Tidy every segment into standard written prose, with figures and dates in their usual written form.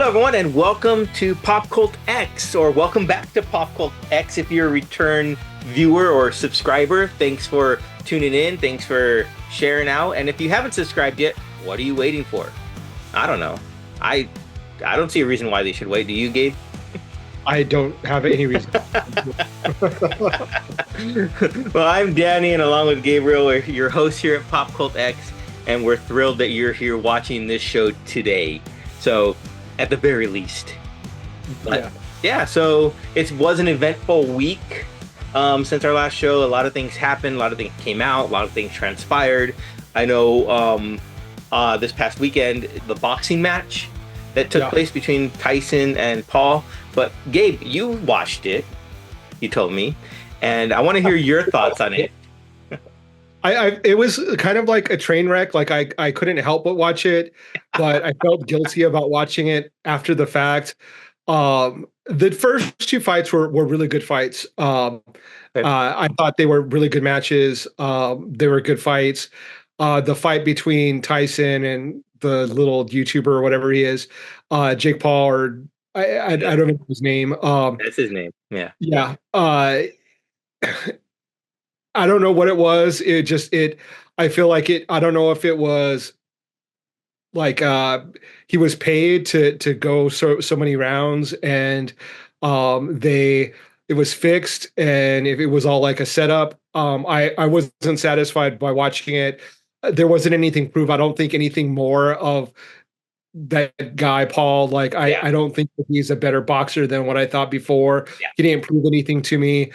everyone, and welcome to PopCultX, or welcome back to PopCultX if you're a return viewer or subscriber. Thanks for tuning in. Thanks for sharing out. And if you haven't subscribed yet, what are you waiting for? I don't know. I don't see a reason why they should wait. Do you, Gabe? I don't have any reason. Well, I'm Danny, and along with Gabriel, we're your hosts here at PopCultX, and we're thrilled that you're here watching this show today. So, at the very least. But, yeah, so it was an eventful week since our last show. A lot of things happened, a lot of things came out, a lot of things transpired. I know this past weekend, the boxing match that took place between Tyson and Paul. But Gabe, you watched it, you told me, and I want to hear your thoughts on it. It was kind of like a train wreck. Like I couldn't help but watch it, but I felt guilty about watching it after the fact. The first two fights were really good fights. I thought they were really good matches. They were good fights. The fight between Tyson and the little YouTuber or whatever he is, Jake Paul, or I don't know his name. That's his name. Yeah. Yeah. I don't know what it was. I feel like it, I don't know if it was like, he was paid to go so many rounds, and, it was fixed, and if it was all like a setup, I wasn't satisfied by watching it. There wasn't anything proof. I don't think anything more of that guy, Paul. Like, I don't think that he's a better boxer than what I thought before. Yeah. He didn't prove anything to me.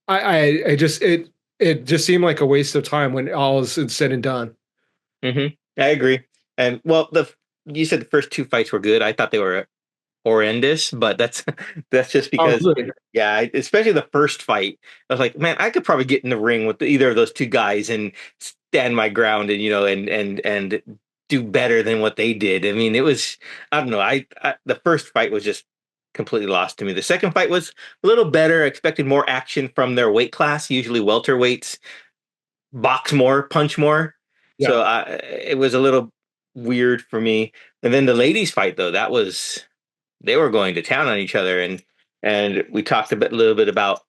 It just seemed like a waste of time when all is said and done. Mm-hmm. I agree. And well, you said the first two fights were good. I thought they were horrendous, but that's just because, especially the first fight. I was like, man, I could probably get in the ring with either of those two guys and stand my ground, and and do better than what they did. I mean, it was, I don't know. The first fight was just completely lost to me. The second fight was a little better. I expected more action from their weight class. Usually welterweights box more, punch more. Yeah. So it was a little weird for me. And then the ladies fight, though, they were going to town on each other. And we talked a little bit about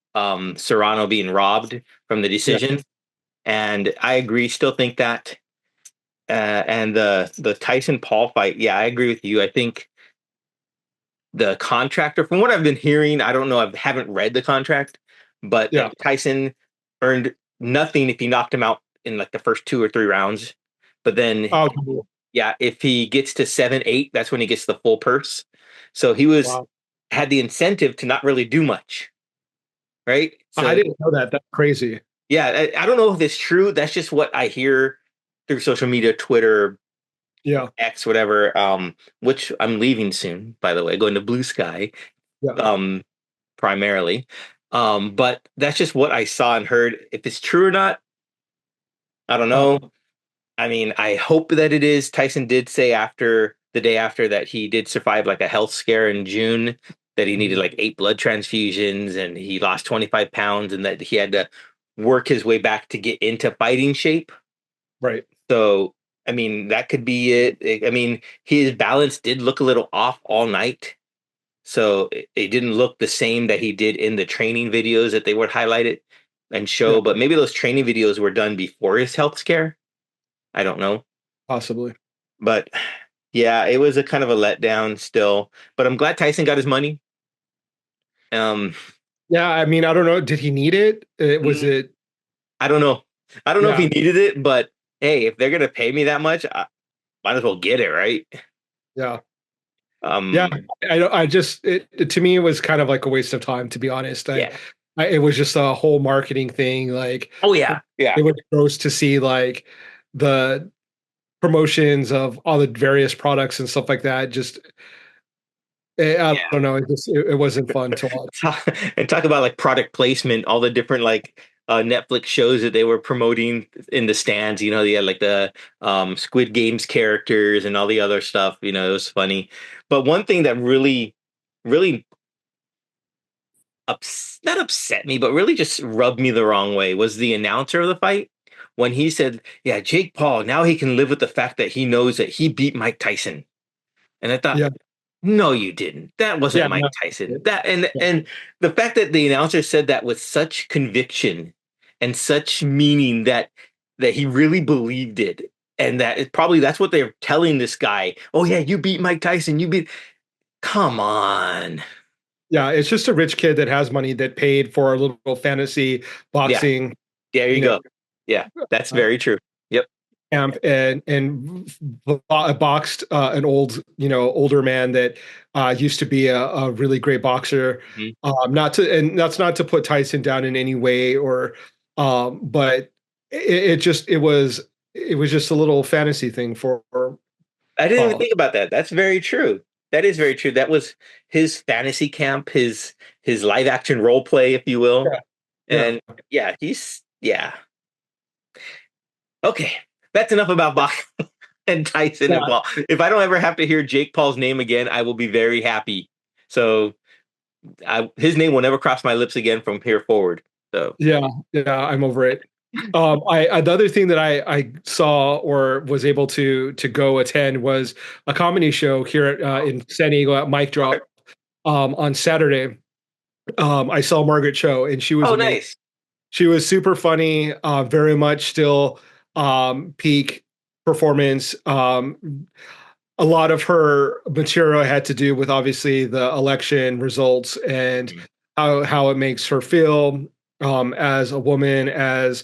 Serrano being robbed from the decision. Yeah. And I agree, still think that. And the Tyson Paul fight, I agree with you. I think the contractor, from what I've been hearing, I don't know, I haven't read the contract, but Tyson earned nothing if he knocked him out in like the first 2 or 3 rounds. But then, if he gets to 7-8, that's when he gets the full purse. So he had the incentive to not really do much, right? So, I didn't know that. That's crazy. Yeah, I don't know if it's true. That's just what I hear through social media, Twitter, X, whatever, which I'm leaving soon, by the way, going to Blue Sky, primarily. But that's just what I saw and heard. If it's true or not, I don't know. I mean, I hope that it is. Tyson did say the day after that he did survive like a health scare in June, that he needed like 8 blood transfusions, and he lost 25 pounds, and that he had to work his way back to get into fighting shape. Right. So, I mean, that could be it. I mean, his balance did look a little off all night. So it didn't look the same that he did in the training videos that they would highlight it and show. Yeah. But maybe those training videos were done before his health scare. I don't know. Possibly. But yeah, it was a kind of a letdown still. But I'm glad Tyson got his money. Yeah, I mean, I don't know. Did he need it? Was it? I don't know. I don't know if he needed it, but hey, if they're gonna pay me that much, I might as well get it, right? Yeah. To me, it was kind of like a waste of time, to be honest. It was just a whole marketing thing. Like, it was gross to see like the promotions of all the various products and stuff like that. Just, I don't know. It wasn't fun to watch. And talk about like product placement, all the different like Netflix shows that they were promoting in the stands. You know, they had like the Squid Games characters and all the other stuff. You know, it was funny. But one thing that really, really not upset me, but really just rubbed me the wrong way was the announcer of the fight. When he said, Jake Paul, now he can live with the fact that he knows that he beat Mike Tyson. And I thought, No, you didn't. That wasn't Yeah, Mike no, Tyson. yeah, And the fact that the announcer said that with such conviction and such meaning that he really believed it, and that it probably that's what they're telling this guy. Oh yeah, you beat Mike Tyson. You beat. Come on. yeah. It's just a rich kid that has money that paid for a little fantasy Yeah, boxing, there you you know, go. Yeah, that's uh, very true. Yep. camp and boxed an older man that used to be a really great boxer. Mhm. Not to, and that's not to put Tyson down in any way, or but it was just a little fantasy thing for I didn't even Paul. think about that. That's very true. That is very true. That was his fantasy camp, his live action role play, if you will. Yeah, yeah, And yeah, he's yeah. Okay, that's enough about Bach and Tyson and yeah, Paul. If I don't ever have to hear Jake Paul's name again, I will be very happy. So his name will never cross my lips again from here forward. So yeah, yeah. I'm over it. I Another thing that I saw or was able to go attend was a comedy show here in San Diego at Mic okay. Drop on Saturday. I saw Margaret Cho, and she was Oh, amazing. nice. She was super funny, very much still peak performance. A lot of her material had to do with obviously the election results and Mhm. how it makes her feel as a woman, as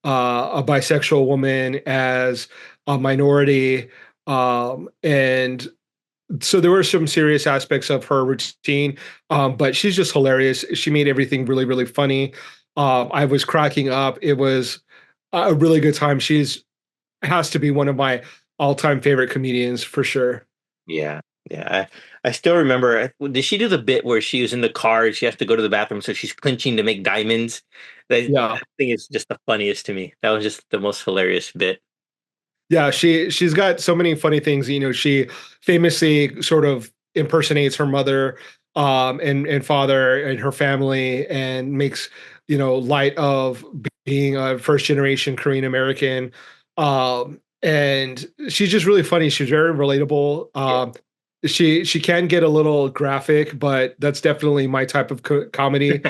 a bisexual woman, as a minority, and so there were some serious aspects of her routine, but she's just hilarious. She made everything really, really funny. I was cracking up. It was a really good time. She's has to be one of my all-time favorite comedians for sure. Yeah, yeah. I still remember. Did she do the bit where she was in the car and she has to go to the bathroom, so she's clinching to make diamonds? Yeah, That thing is just the funniest to me. That was just the most hilarious bit. yeah. She's got so many funny things. She famously sort of impersonates her mother, and father and her family, and makes light of being a first generation Korean American. And she's just really funny. She's very relatable. Yeah. She can get a little graphic, but that's definitely my type of comedy.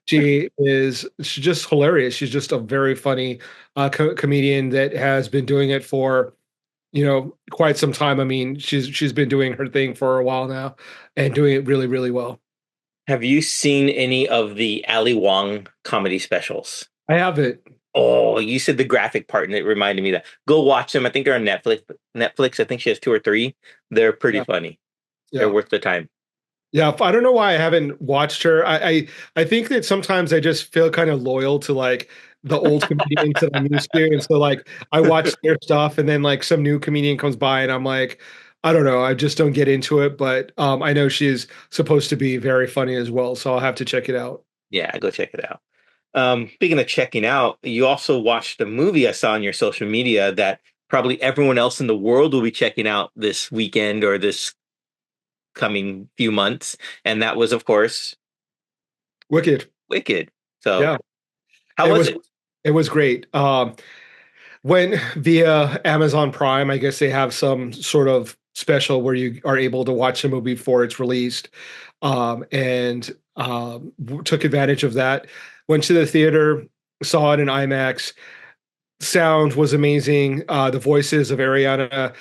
She's just hilarious. She's just a very funny comedian that has been doing it for quite some time. I mean, she's been doing her thing for a while now and doing it really, really well. Have you seen any of the Ali Wong comedy specials? I have it. Oh, you said the graphic part, and it reminded me that. Go watch them. I think they're on Netflix. Netflix. I think she has two or three. They're pretty Yeah, funny. They're yeah, worth the time. yeah. I don't know why I haven't watched her. I think that sometimes I just feel kind of loyal to like the old comedians that I'm used to, and so like I watch their stuff, and then like some new comedian comes by, and I'm like, I don't know, I just don't get into it. But I know she's supposed to be very funny as well, so I'll have to check it out. Yeah, go check it out. Speaking of checking out, you also watched a movie I saw on your social media that probably everyone else in the world will be checking out this weekend or this coming few months, and that was, of course, Wicked. Wicked. So, Yeah, how it was was it? it was great. When via Amazon Prime, I guess they have some sort of special where you are able to watch the movie before it's released, and took advantage of that. Went to the theater, saw it in IMAX. Sound was amazing. The voices of Ariana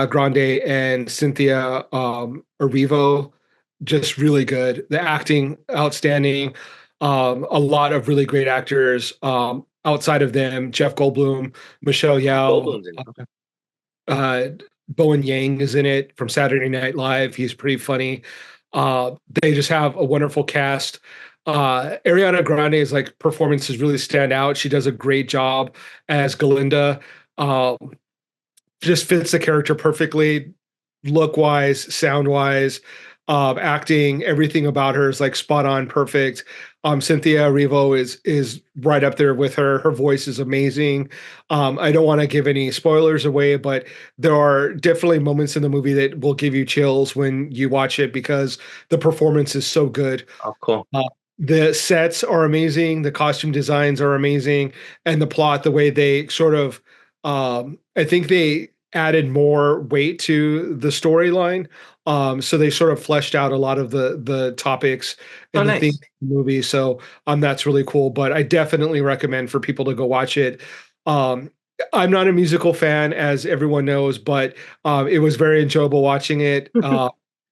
Grande and Cynthia Erivo, just really good. The acting, outstanding. A lot of really great actors. Outside of them, Jeff Goldblum, Michelle Yao, Goldblum's in it. Okay. uh, Bowen Yang is in it from Saturday Night Live. He's pretty funny. They just have a wonderful cast. Ariana Grande's like performances really stand out. She does a great job as Galinda. Um, just fits the character perfectly, look wise, sound wise, acting, everything about her is like spot on, perfect. Cynthia Erivo is right up there with her. Her voice is amazing. I don't want to give any spoilers away, but there are definitely moments in the movie that will give you chills when you watch it because the performance is so good. Oh, cool. The sets are amazing, the costume designs are amazing, and the plot, the way they sort of, I think they added more weight to the storyline So they sort of fleshed out a lot of the topics Oh, and the theme of nice. the movie. So that's really cool. But I definitely recommend for people to go watch it. Um, I'm not a musical fan, as everyone knows, but it was very enjoyable watching it.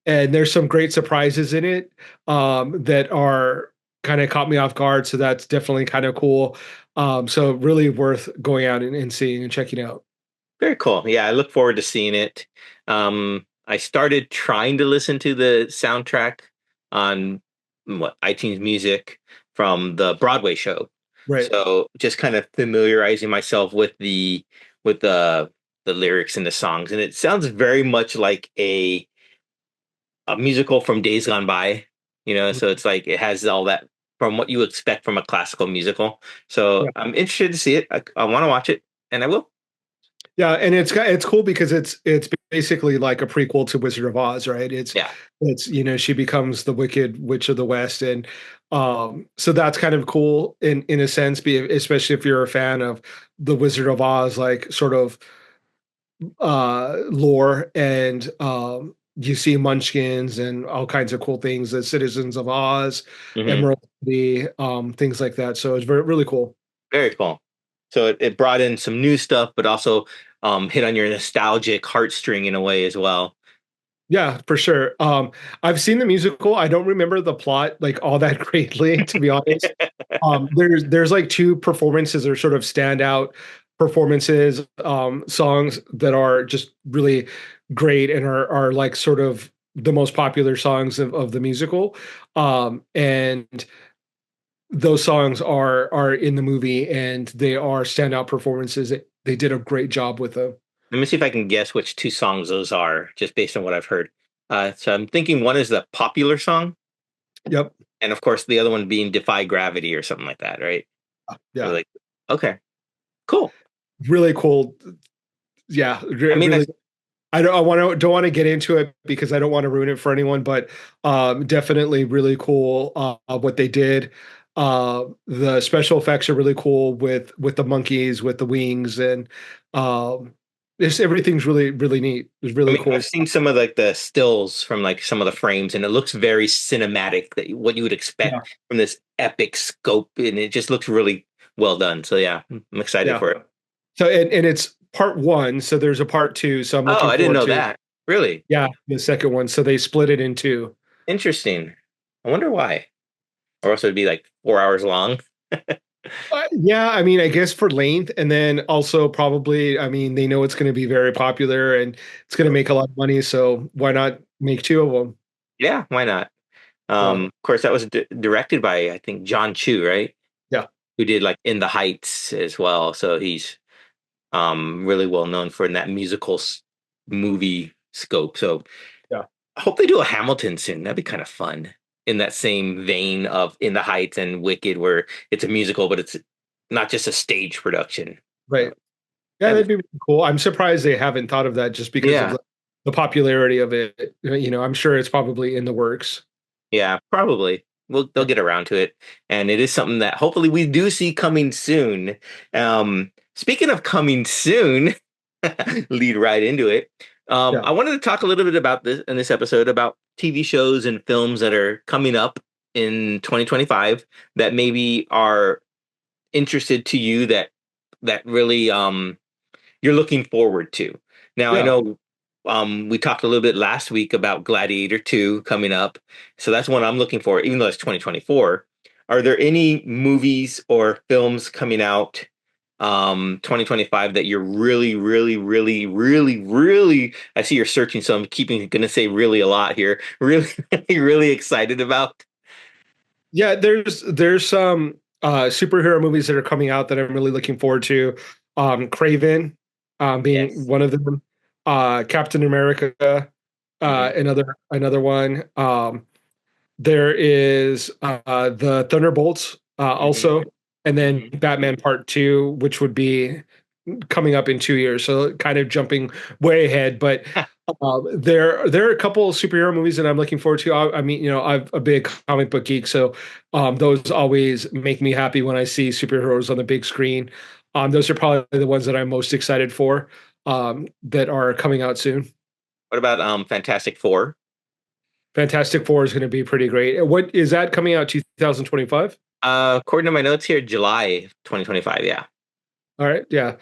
And there's some great surprises in it that are kind of caught me off guard. So that's definitely kind of cool. So really worth going out and seeing and checking out. Very cool. Yeah, I look forward to seeing it. I started trying to listen to the soundtrack on what iTunes Music from the Broadway show. Right. So just kind of familiarizing myself with the lyrics and the songs, and it sounds very much like a musical from Days Gone By. So it's like it has all that from what you expect from a classical musical. So Yeah. I'm interested to see it. I want to watch it, and I will. Yeah, and it's cool because it's basically like a prequel to Wizard of Oz, right? Yeah. It's she becomes the Wicked Witch of the West, and so that's kind of cool in a sense, especially if you're a fan of the Wizard of Oz, like sort of lore, and you see Munchkins and all kinds of cool things, the Citizens of Oz, Hmm. Emerald City, things like that. So it's very really cool. Very cool. So it brought in some new stuff, but also hit on your nostalgic heartstring in a way as well. Yeah, for sure. I've seen the musical. I don't remember the plot like all that greatly, to be honest. There's like two performances or sort of standout performances, songs that are just really great and are like sort of the most popular songs of the musical. And those songs are in the movie and they are standout performances. They did a great job with them. Let me see if I can guess which two songs those are, just based on what I've heard. So I'm thinking one is the popular song, Yep. and of course the other one being "Defy Gravity" or something like that, right? Or Yeah. like, okay, cool. Really cool. Yeah, I mean, really. I don't want to get into it because I don't want to ruin it for anyone, but definitely really cool what they did. The special effects are really cool with the monkeys with the wings, and just everything's really neat. It's I really mean, I've cool. seen some of like the stills from like some of the frames, and it looks very cinematic. That what you would Yeah, expect from this epic scope, and it just looks really well done. So yeah, I'm excited yeah. for it. So and it's part one, so there's a part two. So I'm Oh, looking I didn't forward know to, that. Really yeah, the second one. So they split it in two. interesting. I wonder why. Or else it'd be like 4 hours long. Yeah, I mean, I guess for length, and then also probably, I mean, they know it's going to be very popular and it's going to make a lot of money, so why not make two of them? Yeah, why not? Yeah, Of course, that was directed by I think John Chu, right? yeah, Who did like In the Heights as well. So he's really well known for in that musical movie scope. So yeah, I hope they do a Hamilton soon. That'd be kind of fun in that same vein of In the Heights and Wicked, where it's a musical, but it's not just a stage production. right. Yeah, That'd that'd be, be really cool. I'm surprised they haven't thought of that just because of yeah, the popularity of it. I'm sure it's probably in the works. yeah, probably. They'll Yeah, get around to it, and it is something that hopefully we do see coming soon. Speaking of coming soon, lead right into it. yeah, I wanted to talk a little bit about this in this episode about TV shows and films that are coming up in 2025 that maybe are interested to you that really you're looking forward to. Now I yeah. know we talked a little bit last week about Gladiator 2 coming up. So that's one I'm looking for, even though it's 2024. Are there any movies or films coming out 2025 that you're really, really, really, really, really, I see you're searching, so I'm keeping gonna say really a lot here. Really, really, really excited about? Yeah, there's some superhero movies that are coming out that I'm really looking forward to. Craven being Yes. one of them. Captain America, Hmm. another one. There is the Thunderbolts Hmm. also, and then Hmm. Batman Part Two, which would be coming up in 2 years. So kind of jumping way ahead, but there are a couple of superhero movies that I'm looking forward to. I mean, I'm a big comic book geek, so those always make me happy when I see superheroes on the big screen. Those are probably the ones that I'm most excited for that are coming out soon. What about Fantastic Four? Fantastic Four is going to be pretty great. What is that coming out 2025? According to my notes here, July 2025. Yeah. All right. Yeah.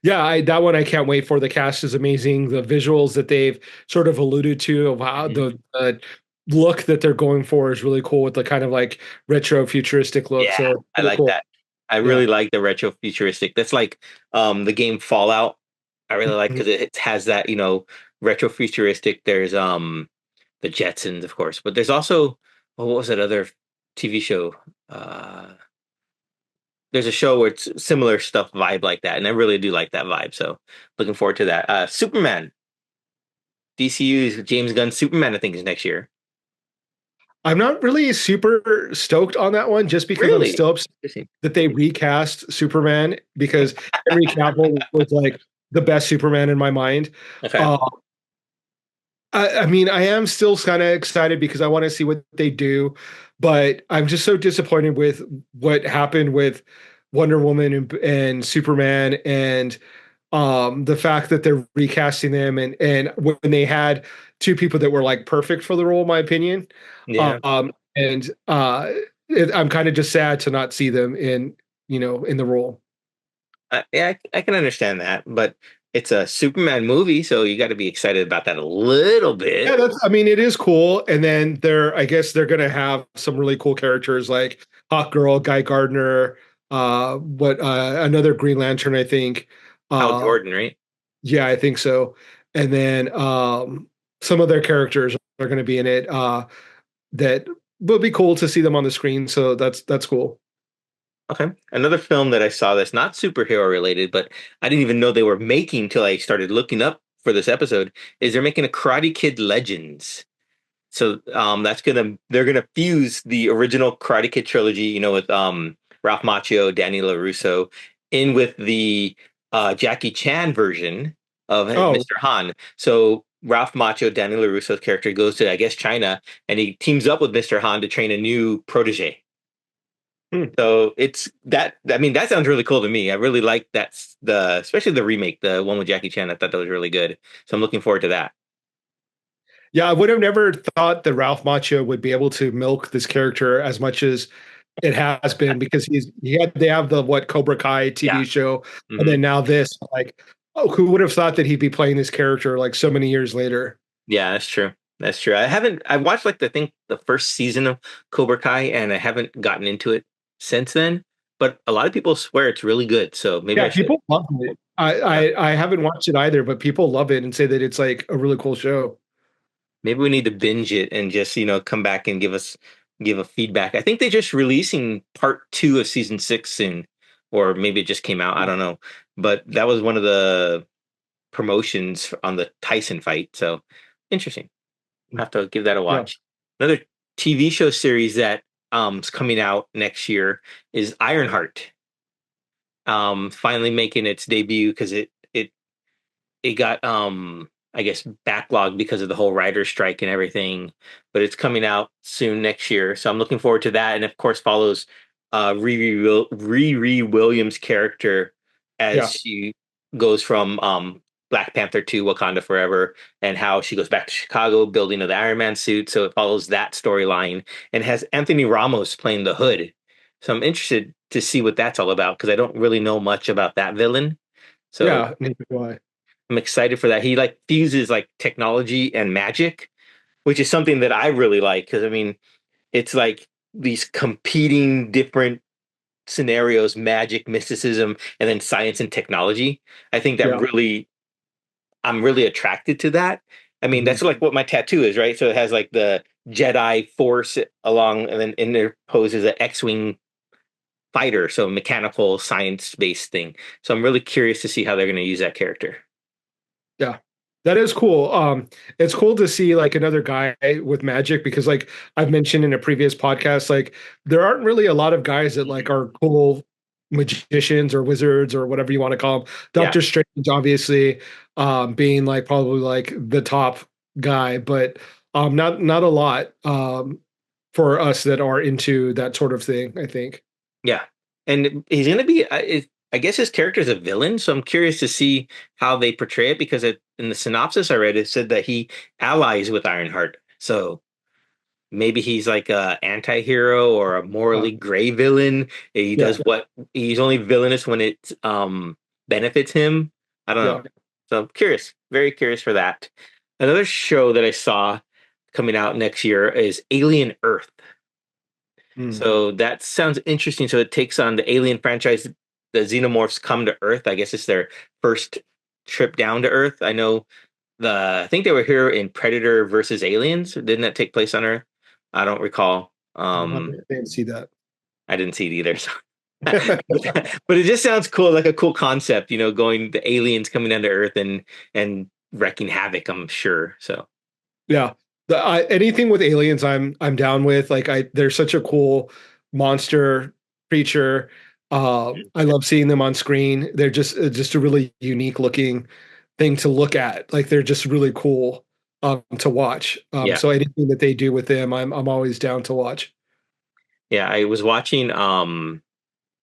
Yeah, that one I can't wait for. The cast is amazing. The visuals that they've sort of alluded to of how Mhm. the look that they're going for is really cool with the kind of like retro futuristic look. Yeah, So I really like cool. that. I Yeah. really like the retro futuristic. That's like the game Fallout. I really like Mhm. because it has that, retro futuristic. There's the Jetsons, of course, but there's also, what was that other TV show? Uh there's a show where it's similar stuff vibe like that, and I really do like that vibe. So looking forward to that. Superman. DCU's James Gunn's Superman, I think, is next year. I'm not really super stoked on that one just because I'm Really? still upset Interesting. that they recast Superman because Henry Cavill was like the best Superman in my mind. Okay. Uh, I mean, I am still kind of excited because I want to see what they do, but I'm just so disappointed with what happened with Wonder Woman and Superman and the fact that they're recasting them and when they had two people that were like perfect for the role, in my opinion. Yeah. And I'm kind of just sad to not see them in the role. Yeah, I can understand that, but it's a Superman movie, so you got to be excited about that a little Yeah, bit. I mean, it is cool. And then I guess they're gonna have some really cool characters like Hawk Girl, Guy Gardner, what another Green Lantern, I think. Hal Uh, Jordan, right? yeah, I think so. And then some of their characters are gonna be in it. That will be cool to see them on the screen. So that's cool. Okay. Another film that I saw that's not superhero related, but I didn't even know they were making till I started looking up for this episode, is they're making a Karate Kid Legends. So they're gonna fuse the original Karate Kid trilogy, with Ralph Macchio, Danny LaRusso, in with the Jackie Chan version of Oh, Mr. Han. So Ralph Macchio, Danny LaRusso's character, goes to, I guess, China, and he teams up with Mr. Han to train a new protege. hmm. So it's that. I mean, that sounds really cool to me. I really like that, especially the remake, the one with Jackie Chan. I thought that was really good. So I'm looking forward to that. Yeah, I would have never thought that Ralph Macchio would be able to milk this character as much as it has been because they have the what Cobra Kai Yeah. TV show, and Hmm. then now this. Like, oh, who would have thought that he'd be playing this character like so many years later? Yeah, that's true. That's true. I watched like I think the first season of Cobra Kai, and I haven't gotten into it since then. But a lot of people swear it's really good, so maybe I Yeah, should. people love it. Yeah. I haven't watched it either, but people love it and say that it's like a really cool show. Maybe we need to binge it and just, come back and give a feedback. I think they're just releasing part 2 of season 6 soon, or maybe it just came out. I don't know. But that was one of the promotions on the Tyson fight. So interesting. I'll have to give that a Yeah, watch. Another TV show series that is coming out next year is Ironheart. Finally making its debut because it got I guess backlogged because of the whole writer's strike and everything, but it's coming out soon next year. So I'm looking forward to that, and of course follows Riri Williams' character as yeah. she goes from Black Panther to Wakanda Forever, and how she goes back to Chicago building of the Iron Man suit. So it follows that storyline and has Anthony Ramos playing the Hood. So I'm interested to see what that's all about because I don't really know much about that villain. So Yeah, neither do I. I'm excited for that. He like fuses like technology and magic, which is something that I really like because I mean, it's like these competing different scenarios, magic, mysticism, and then science and technology. I think that Yeah. really I'm really attracted to that. I mean, Mhm. that's like what my tattoo is, right? So it has like the Jedi force along and then interposes an X-wing fighter, so mechanical science-based thing. So I'm really curious to see how they're going to use that character. Yeah. That is cool. It's cool to see like another guy with magic because like I've mentioned in a previous podcast, like there aren't really a lot of guys that like are cool magicians or wizards or whatever you want to call them. Yeah. Doctor Strange, obviously, being like probably like the top guy, but not a lot for us that are into that sort of thing, I think. Yeah, and he's going to be. I guess his character is a villain, so I'm curious to see how they portray it because in the synopsis I read, it said that he allies with Ironheart. So maybe he's like a anti-hero or a morally gray villain. He yeah, does what he's only villainous when it benefits him. I don't yeah. know. So I'm curious, very curious for that. Another show that I saw coming out next year is Alien Earth. Mm. So that sounds interesting. So it takes on the Alien franchise. The xenomorphs come to Earth. I guess it's their first trip down to Earth. I think they were here in Predator versus Aliens. Didn't that take place on Earth? I don't recall. I didn't see that. I didn't see it either. So. But it just sounds cool, like a cool concept, going the aliens coming down to Earth and wrecking havoc, I'm sure. So Yeah. Anything with aliens, I'm down with. Like they're such a cool monster creature. I love seeing them on screen. They're just a really unique looking thing to look at. Like they're just really cool to watch. yeah. So anything that they do with them, I'm always down to watch. Yeah, I was watching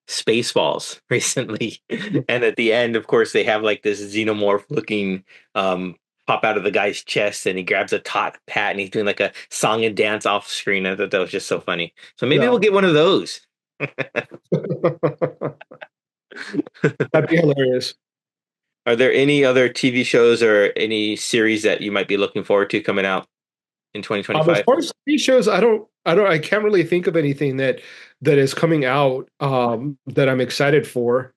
Spaceballs recently. And at the end, of course, they have like this xenomorph looking pop out of the guy's chest and he grabs a top hat and he's doing like a song and dance off screen. I thought that was just so funny. So maybe Yeah. we'll get one of those. That'd be hilarious. Are there any other TV shows or any series that you might be looking forward to coming out in As 2025? far as TV shows, I can't really think of anything that is coming out that I'm excited for.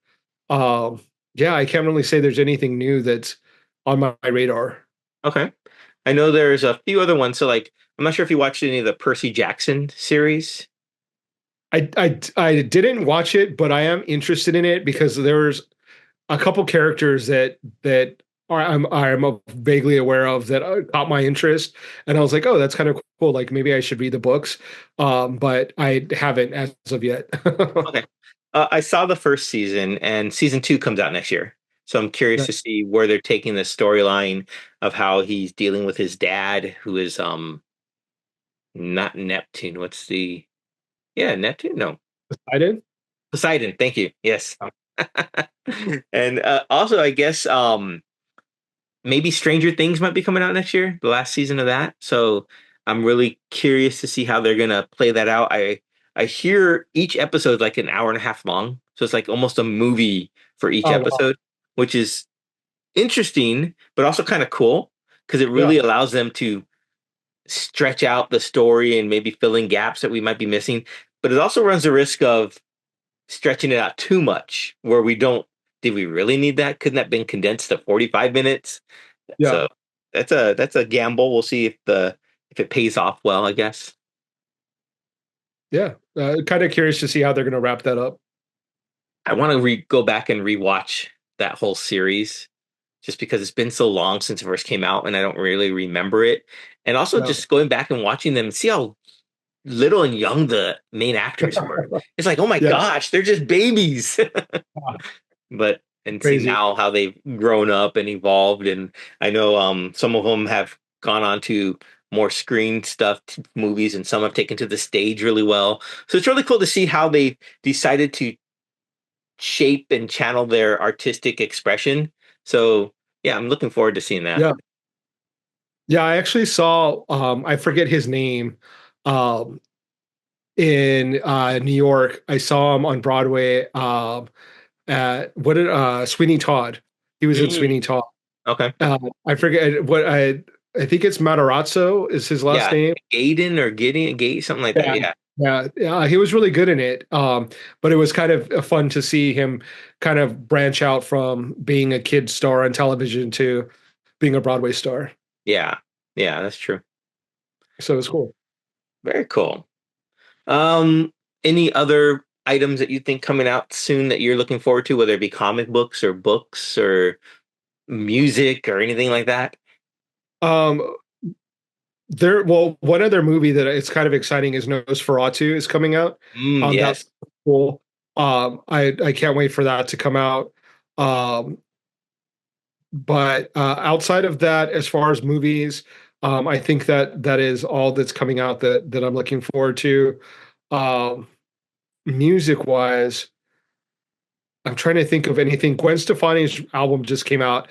Um, yeah, I can't really say there's anything new that's on my radar. Okay. I know there's a few other ones. So like, I'm not sure if you watched any of the Percy Jackson series. I didn't watch it, but I am interested in it because there's a couple characters that I'm vaguely aware of that caught my interest, and I was like, oh, that's kind of cool. Like maybe I should read the books, but I haven't as of yet. Okay. I saw the first season, and season two comes out next year. So I'm curious to see where they're taking the storyline of how he's dealing with his dad, who is not Neptune. Neptune? No, I did. Poseidon. Thank you. Yes. And also, I guess maybe Stranger Things might be coming out next year, the last season of that. So I'm really curious to see how they're gonna play that out. I hear each episode like an hour and a half long, so it's like almost a movie for each Oh wow. episode, which is interesting, but also kind of cool because it Yeah. really allows them to stretch out the story and maybe fill in gaps that we might be missing. But it also runs the risk of stretching it out too much, where we don't. Did we really need that? Couldn't that have been condensed to 45 minutes? Yeah. So that's a gamble. We'll see if it pays off well, I guess. Yeah. Kind of curious to see how they're going to wrap that up. I want to go back and rewatch that whole series just because it's been so long since it first came out and I don't really remember it. And also Yeah. just going back and watching them, see how little and young the main actors were. It's like, oh my Yeah. gosh, they're just babies. But and see Crazy. now how they've grown up and evolved. And I know some of them have gone on to more screen stuff, movies, and some have taken to the stage really well. So it's really cool to see how they decided to shape and channel their artistic expression. So yeah, I'm looking forward to seeing that. Yeah. Yeah. I actually saw, I forget his name, um, in New York. I saw him on Broadway. At what did Sweeney Todd? He was in Mm, Sweeney Todd. okay. I forget what I think it's Matarazzo is his last Yeah. name. Gaiden or Gideon, Gate, something like that. Yeah. Yeah. Yeah, yeah, he was really good in it. But it was kind of fun to see him kind of branch out from being a kid star on television to being a Broadway star. Yeah. Yeah, that's true. So it was cool. Very cool. Um, any other items that you think coming out soon that you're looking forward to, whether it be comic books or music or anything like that? Um, one other movie that it's kind of exciting is Nosferatu is coming out. That's Yes. cool. I can't wait for that to come out. Um, but outside of that, as far as movies, I think that is all that's coming out that I'm looking forward to. Um, music wise, I'm trying to think of anything. Gwen Stefani's album just came out.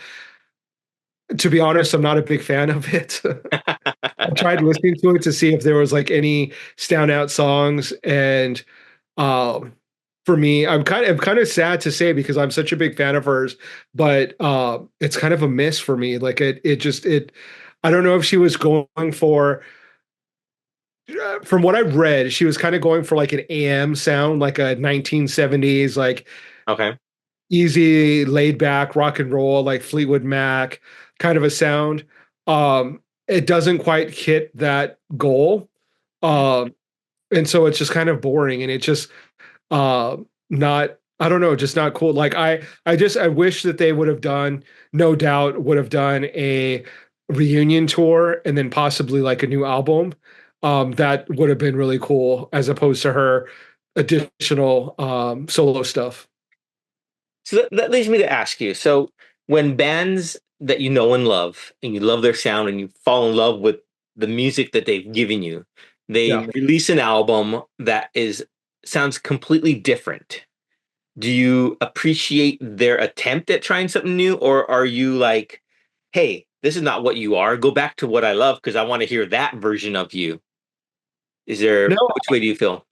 To be honest, I'm not a big fan of it. I tried listening to it to see if there was like any standout songs, and um, for me, I'm kind of sad to say because I'm such a big fan of hers, but it's kind of a miss for me. Like it I don't know if she was going for from what I've read, she was kind of going for like an AM sound, like a 1970s, like Okay. easy, laid back rock and roll, like Fleetwood Mac kind of a sound. It doesn't quite hit that goal. Mhm. Um, and so it's just kind of boring and it just not I don't know, just not cool. Like I wish that they would have done, no doubt would have done a reunion tour and then possibly like a new album. That would have been really cool as opposed to her additional solo stuff. So that leads me to ask you. So when bands that you know and love, and you love their sound, and you fall in love with the music that they've given you, they Yeah. release an album that is sounds completely different. Do you appreciate their attempt at trying something new, or are you like, hey, this is not what you are. Go back to what I love because I want to hear that version of you. Is there, No, which way do you feel?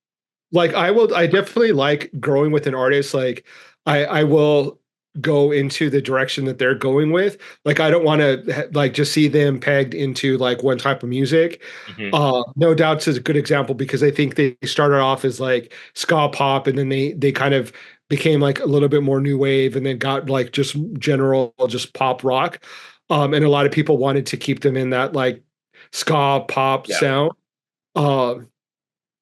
like I definitely like growing with an artist. Like I will go into the direction that they're going with. Like I don't want to like just see them pegged into like one type of music. Hmm. No Doubt's is a good example because I think they started off as like ska pop and then they kind of became like a little bit more new wave and then got like just general just pop rock. And a lot of people wanted to keep them in that like ska pop Yeah. sound. Um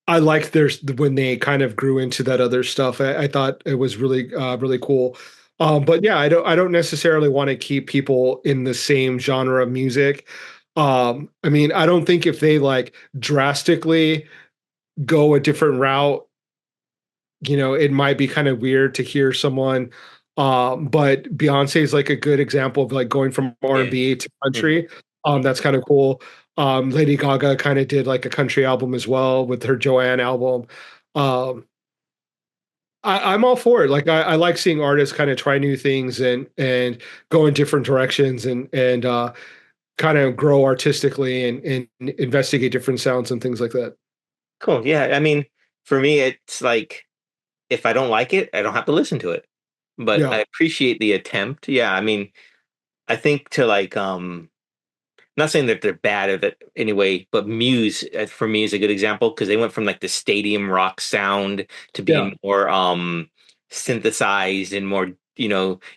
I liked there's when they kind of grew into that other stuff. I thought it was really really cool. But yeah, I don't necessarily want to keep people in the same genre of music. I mean, I don't think if they like drastically go a different route, it might be kind of weird to hear someone. But Beyonce is like a good example of like going from Yeah. R&B to country. That's kind of cool. Lady Gaga kind of did like a country album as well with her Joanne album. Um, I'm all for it. Like I like seeing artists kind of try new things and go in different directions and kind of grow artistically and investigate different sounds and things like that. Cool. Yeah. I mean, for me, it's like if I don't like it, I don't have to listen to it. But I Yeah, appreciate the attempt. Yeah. I mean, I think to like, not saying that they're bad at it anyway, but Muse for me is a good example because they went from like the stadium rock sound to yeah, being more synthesized and more,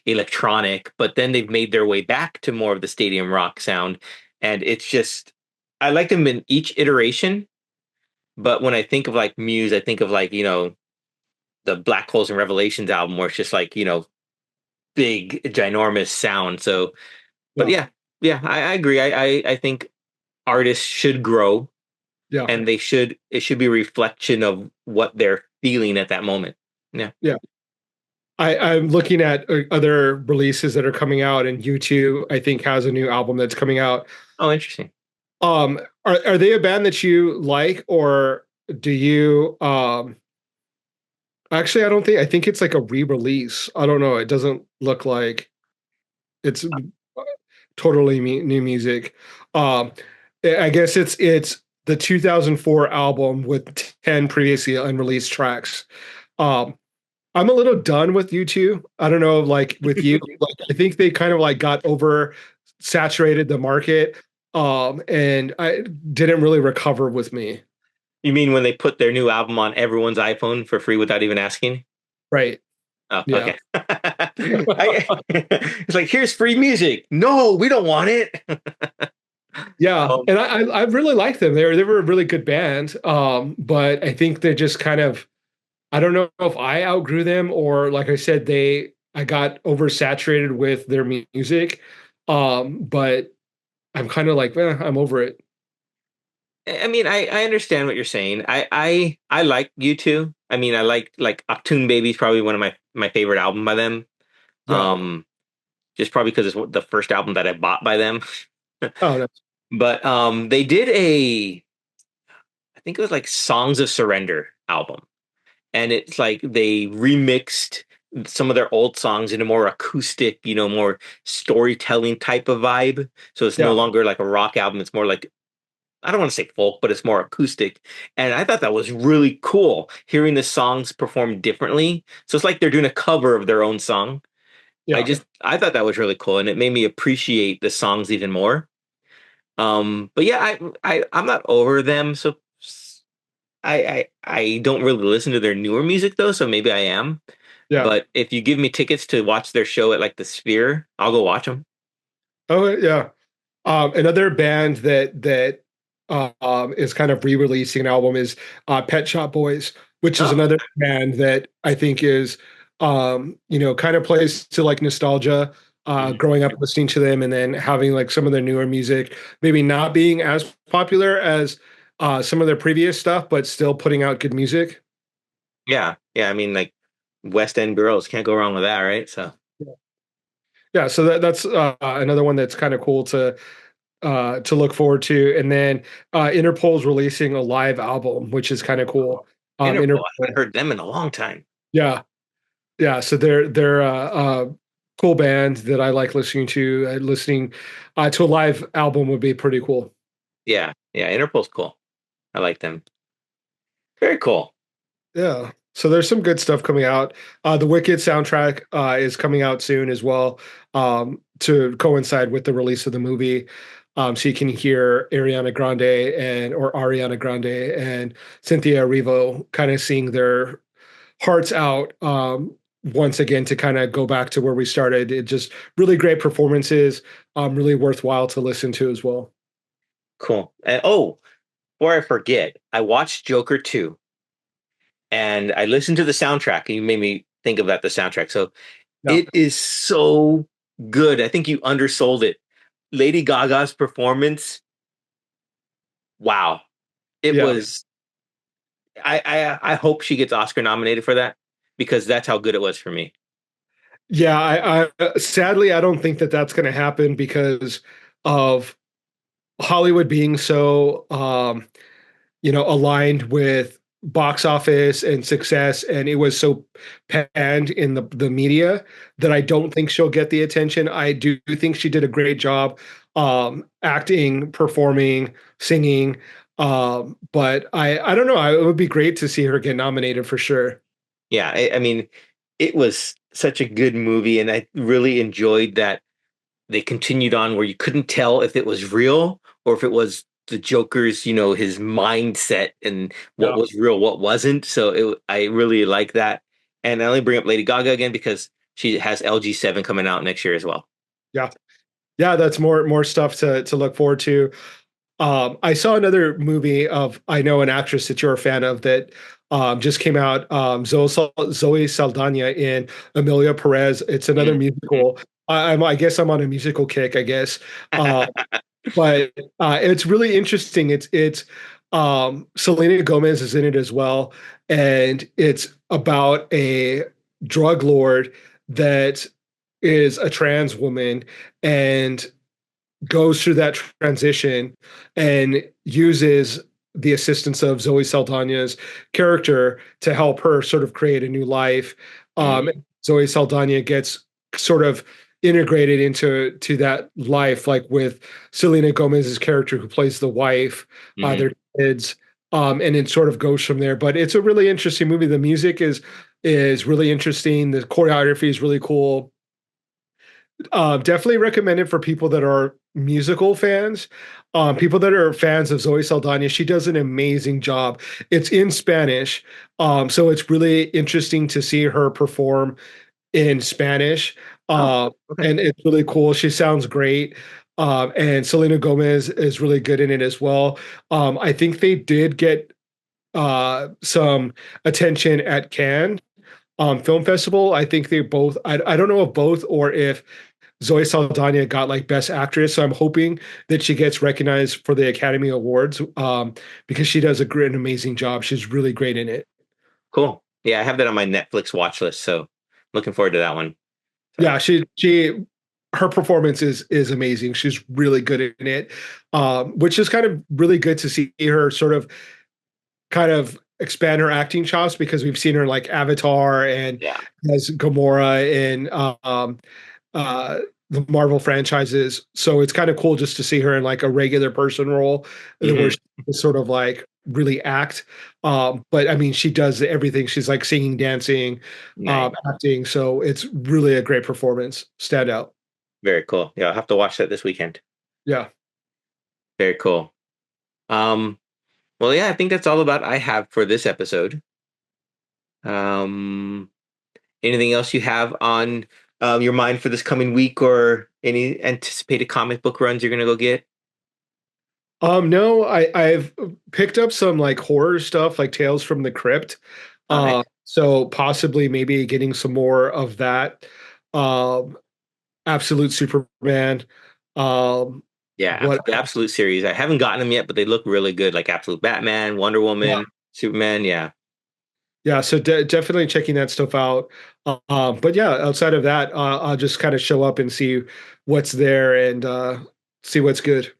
electronic, but then they've made their way back to more of the stadium rock sound. And it's just I like them in each iteration, but when I think of like Muse, I think of like, the Black Holes and Revelations album where it's just like, big ginormous sound. So but yeah, yeah, I agree. I think artists should grow yeah, and it should be a reflection of what they're feeling at that moment. Yeah. yeah. I'm looking at other releases that are coming out, and U2 I think has a new album that's coming out. Oh, interesting. Are they a band that you like, or do you actually I think it's like a re-release. I don't know. It doesn't look like it's totally new music. Um I guess it's the 2004 album with 10 previously unreleased tracks. Um I'm a little done with U2. I don't know, like with you, like I think they kind of like got over saturated the market. And I didn't really recover with me. You mean when they put their new album on everyone's iPhone for free without even asking? Right. Oh, Yeah. okay. It's like here's free music. No, we don't want it. Yeah. Um, And I really like them. They were a really good band. But I think they're just kind of I don't know if I outgrew them or like I said, I got oversaturated with their music. But I'm kind of like, I'm over it. I mean, I understand what you're saying. I like you too. I mean, I like Octoon Baby's probably one of my favorite album by them. Yeah. Um, just probably because it's the first album that I bought by them. Oh, no. But they did I think it was like Songs of Surrender album, and it's like they remixed some of their old songs in a more acoustic, more storytelling type of vibe. So it's no Yeah. longer like a rock album. It's more like, I don't want to say folk, but it's more acoustic. And I thought that was really cool hearing the songs performed differently. So it's like they're doing a cover of their own song. Yeah. I thought that was really cool, and it made me appreciate the songs even more. But yeah, I'm not over them. So I don't really listen to their newer music though, so maybe I am. Yeah. But if you give me tickets to watch their show at like the Sphere, I'll go watch them. Oh yeah. Another band that is kind of re-releasing an album is Pet Shop Boys, which is Oh, another band that I think is kind of plays to like nostalgia, mhm. growing up listening to them and then having like some of their newer music, maybe not being as popular as some of their previous stuff, but still putting out good music. Yeah, yeah. I mean, like West End girls can't go wrong with that, right? So Yeah, so that's another one that's kind of cool to look forward to. And then Interpol's releasing a live album, which is kind of cool. Interpol, I haven't Interpol, heard them in a long time. yeah, yeah. So they're a cool band that I like listening to. Listening to a live album would be pretty cool. Yeah, yeah. Interpol's cool. I like them. Very cool. Yeah. So there's some good stuff coming out. The Wicked soundtrack is coming out soon as well, to coincide with the release of the movie. So you can hear Ariana Grande and Cynthia Erivo kind of seeing their hearts out, once again to kind of go back to where we started. It just really great performances, really worthwhile to listen to as well. Cool. And oh, before I forget, I watched Joker 2 and I listened to the soundtrack and you made me think about the soundtrack. So Yeah. it is so good. I think you undersold it. Lady Gaga's performance, wow. It Yeah. was I hope she gets Oscar nominated for that because that's how good it was for me. Yeah. I sadly, I don't think that that's going to happen because of Hollywood being so aligned with box office and success, and it was so panned in the media that I don't think she'll get the attention. I do think she did a great job, acting, performing, singing. But I don't know. It would be great to see her get nominated for sure. Yeah, I mean, it was such a good movie, and I really enjoyed that they continued on where you couldn't tell if it was real or if it was the Joker's, his mindset and what Yeah. was real, what wasn't. So I really like that. And I only bring up Lady Gaga again because she has LG7 coming out next year as well. Yeah. Yeah, that's more stuff to look forward to. I saw another movie of I know an actress that you're a fan of that just came out. Zoe Saldana in Emilia Perez. It's another Mhm. musical. I guess I'm on a musical kick. I guess, uh, but it's really interesting. It's Selena Gomez is in it as well, and it's about a drug lord that is a trans woman and goes through that transition and uses the assistance of Zoe Saldana's character to help her sort of create a new life. Mhm. Zoe Saldana gets sort of integrated into that life, like with Selena Gomez's character who plays the wife, Mhm. their kids, and it sort of goes from there. But it's a really interesting movie. The music is really interesting. The choreography is really cool. Definitely recommend it for people that are musical fans. People that are fans of Zoe Saldana. She does an amazing job. It's in Spanish, so it's really interesting to see her perform in Spanish. Oh, Uh, okay. and it's really cool. She sounds great. And Selena Gomez is really good in it as well. I think they did get some attention at Cannes Film Festival. I think they both, I don't know if both or if Zoe Saldana got like Best Actress. So I'm hoping that she gets recognized for the Academy Awards, because she does a great, an amazing job. She's really great in it. Cool. Yeah, I have that on my Netflix watch list, so looking forward to that one. So Yeah, she her performance is amazing. She's really good in it, which is kind of really good to see her sort of kind of expand her acting chops because we've seen her in like Avatar and as Gamora in the Marvel franchises. So it's kind of cool just to see her in like a regular person role where she can sort of like really act. But I mean, she does everything. She's like singing, dancing, acting. So it's really a great performance. Stand out. Very cool. Yeah, I'll have to watch that this weekend. Yeah. Very cool. Well, yeah, I think that's all about I have for this episode. Anything else you have on your mind for this coming week, or any anticipated comic book runs you're gonna go get? No, I've picked up some like horror stuff, like Tales from the Crypt. So possibly maybe getting some more of that. Absolute Superman. The Absolute series. I haven't gotten them yet, but they look really good. Like Absolute Batman, Wonder Woman, Superman. Yeah, so definitely checking that stuff out. But yeah, outside of that, I'll just kind of show up and see what's there and see what's good.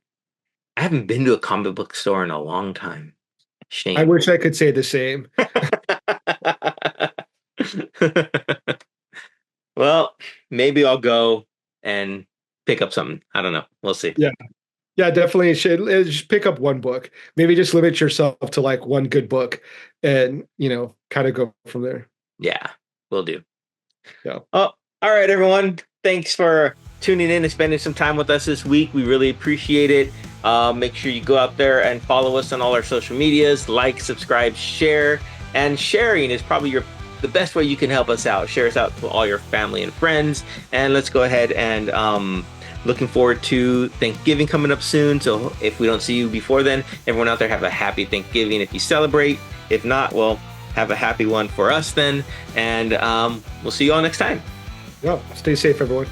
I haven't been to a comic book store in a long time. Shame. I wish I could say the same. Well, maybe I'll go and pick up something. I don't know. We'll see. Yeah, definitely should just pick up one book. Maybe just limit yourself to like one good book and, kind of go from there. Yeah, will do. Yeah. Oh, all right, everyone. Thanks for tuning in and spending some time with us this week. We really appreciate it. Make sure you go out there and follow us on all our social medias, like, subscribe, share, and sharing is probably the best way you can help us out. Share us out to all your family and friends. And let's go ahead and looking forward to Thanksgiving coming up soon. So if we don't see you before then, everyone out there have a happy Thanksgiving if you celebrate. If not, well, have a happy one for us then. And we'll see you all next time. Yeah, stay safe, everyone.